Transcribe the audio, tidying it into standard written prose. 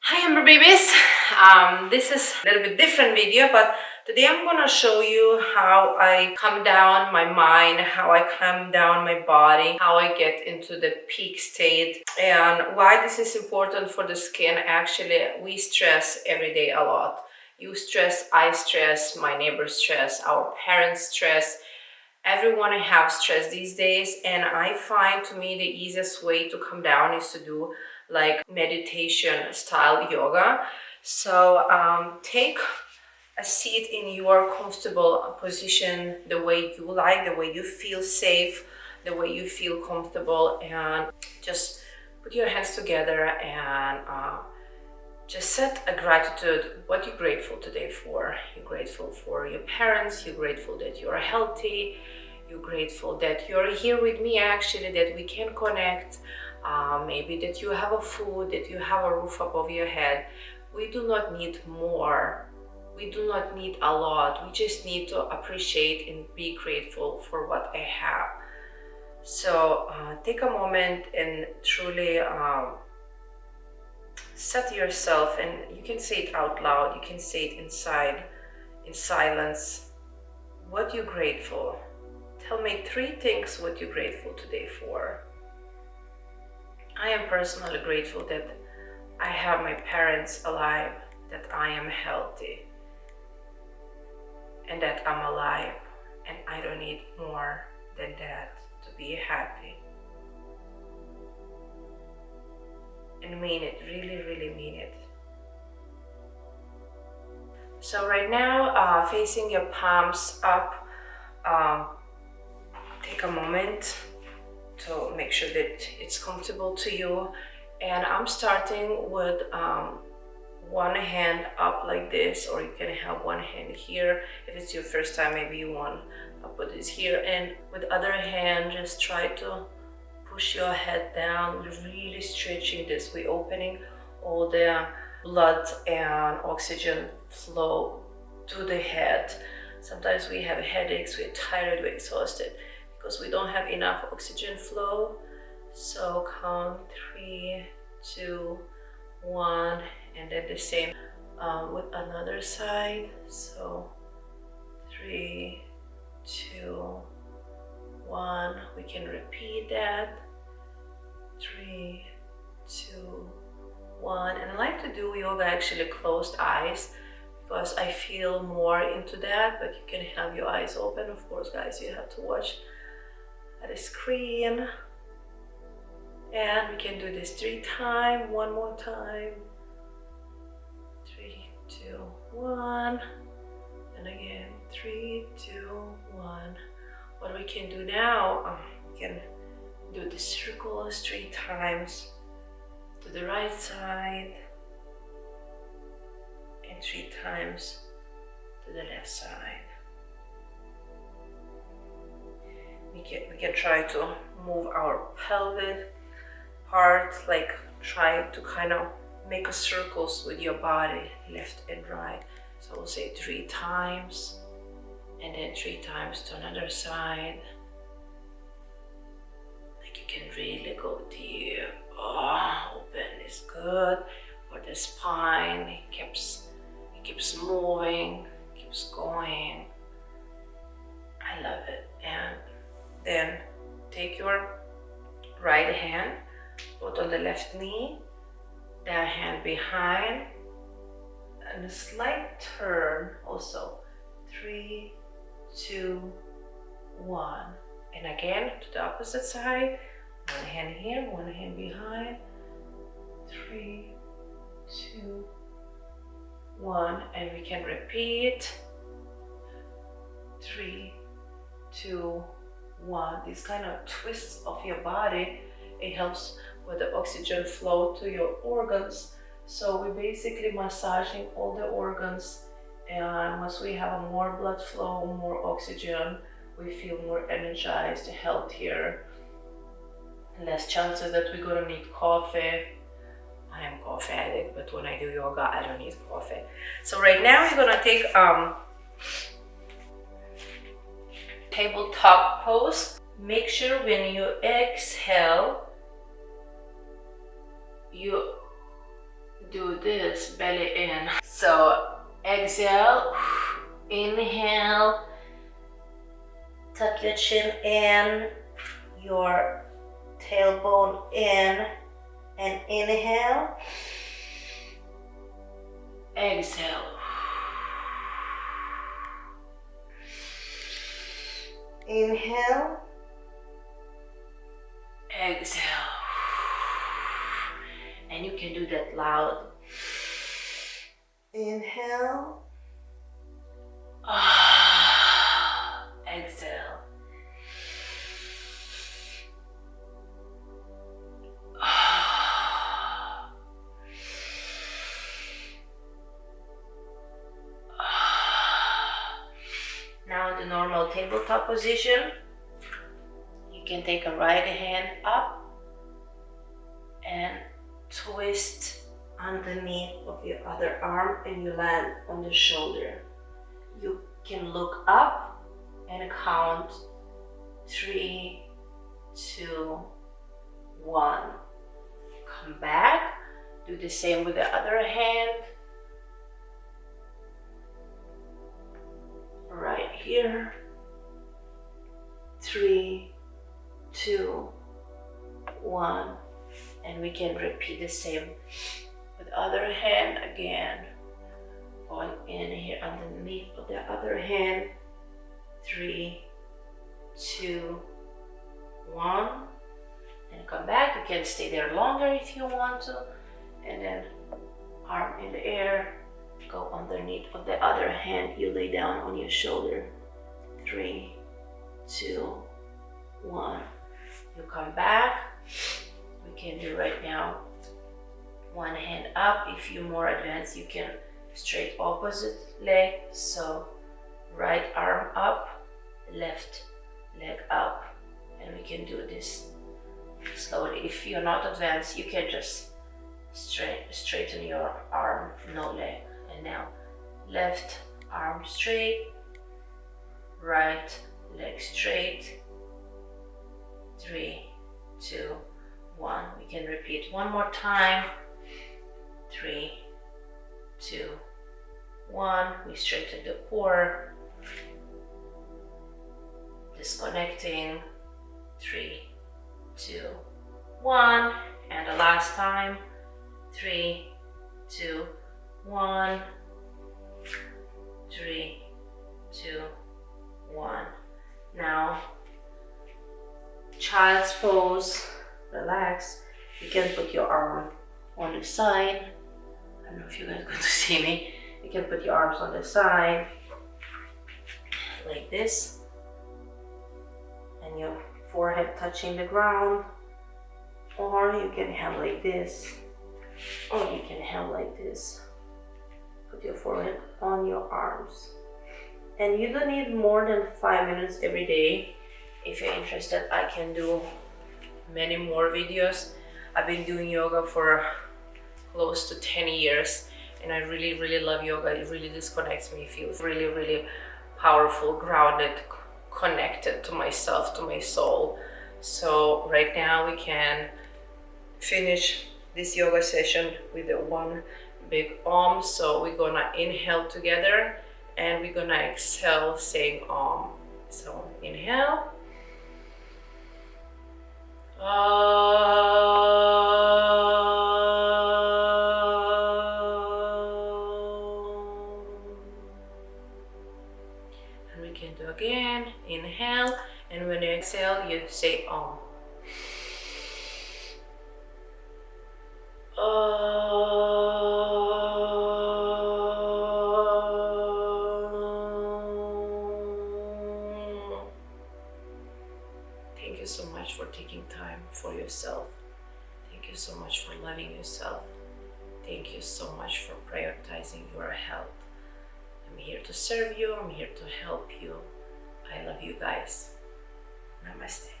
Hi Amber Babies! This is a little bit different video, but today I'm gonna show you how I calm down my mind, how I calm down my body, how I get into the peak state, and why this is important for the skin. Actually, we stress every day a lot. You stress, I stress, my neighbors stress, our parents stress. Everyone have stress these days, and I find to me the easiest way to come down is to do like meditation style yoga. So take a seat in your comfortable position, the way you like, the way you feel safe, the way you feel comfortable, and just put your hands together and just set a gratitude. What you're grateful today for. You're grateful for your parents, you're grateful that you're healthy, you're grateful that you're here with me actually, that we can connect. Maybe that you have a food, that you have a roof above your head. We do not need more. We do not need a lot. We just need to appreciate and be grateful for what I have. So take a moment and truly set yourself, and you can say it out loud, you can say it inside, in silence, what you're grateful. Tell me 3 things what you're grateful today for. I am personally grateful that I have my parents alive, that I am healthy, and that I'm alive, and I don't need more than that to be happy. And mean it, really mean it. So right now, facing your palms up, take a moment to make sure that it's comfortable to you. And I'm starting with one hand up like this, or you can have one hand here. If it's your first time, maybe you want to put this here. And with other hand, just try to push your head down. We're really stretching this. We're opening all the blood and oxygen flow to the head. Sometimes we have headaches, we're tired, we're exhausted because we don't have enough oxygen flow. So count 3, 2, 1, and then the same with another side. So 3, 2, 1. We can repeat that. 3, 2, 1. And I like to do yoga actually closed eyes because I feel more into that, but you can have your eyes open. Of course, guys, you have to watch at the screen. And we can do this 3 times. One more time. 3, 2, 1. And again, 3, 2, 1. What we can do now, we can do the circles 3 times to the right side and 3 times to the left side. We can try to move our pelvic part, like try to kind of make a circles with your body, left and right. So we'll say 3 times, and then 3 times to another side. Like you can really go deep. Open is good for the spine. It keeps moving, keeps going. I love it. And then take your right hand, put on the left knee, that hand behind, and a slight turn also. 3, 2, 1. And again to the opposite side. One hand here, one hand behind. 3, 2, 1. And we can repeat. 3, 2, 1. These kind of twists of your body, it helps with the oxygen flow to your organs. So we're basically massaging all the organs, and once we have more blood flow, more oxygen, we feel more energized, healthier, less chances that we're gonna need coffee. I am coffee addict, but when I do yoga, I don't need coffee. So right now we're gonna take tabletop pose. Make sure when you exhale, you do this belly in. So exhale, inhale, tuck your chin in, your tailbone in, and inhale, exhale, inhale, exhale, and you can do that loud. Inhale, exhale, now the normal tabletop position. You can take a right hand up and twist underneath of your other arm, and you land on the shoulder. You can look up and count 3, 2, 1. Come back, do the same with the other hand. Right here. 3, 2, 1. And we can repeat the same with the other hand again. Going in here underneath of the other hand. 3, 2, 1. And come back. You can stay there longer if you want to. And then arm in the air. Go underneath of the other hand. You lay down on your shoulder. 3, 2, 1. You come back. We can do right now one hand up. If you're more advanced, you can straight opposite leg. So right arm up, left leg up, and we can do this slowly. If you're not advanced, you can just straighten your arm, no leg. And now left arm straight, right leg straight. 3, 2, 1. We can repeat one more time. 3, 2, 1. We straighten the core. Disconnecting. 3, 2, 1. And the last time. 3, 2, 1. 3, 2, 1. Now, child's pose. Relax. You can put your arm on the side. I don't know if you guys going to see me. You can put your arms on the side like this, and your forehead touching the ground, or you can have like this, or you can have like this. Put your forehead on your arms, and you don't need more than 5 minutes every day. If you're interested, I can do many more videos. I've been doing yoga for close to 10 years, and I really love yoga. It really disconnects me, feels really powerful, grounded, connected to myself, to my soul. So right now we can finish this yoga session with the one big Om. So we're gonna inhale together and we're gonna exhale saying Om. So inhale. And we can do again. Inhale, and when you exhale, you say Om. Thank you so much for taking time for yourself. Thank you so much for loving yourself. Thank you so much for prioritizing your health. I'm here to serve you. I'm here to help you. I love you guys. Namaste.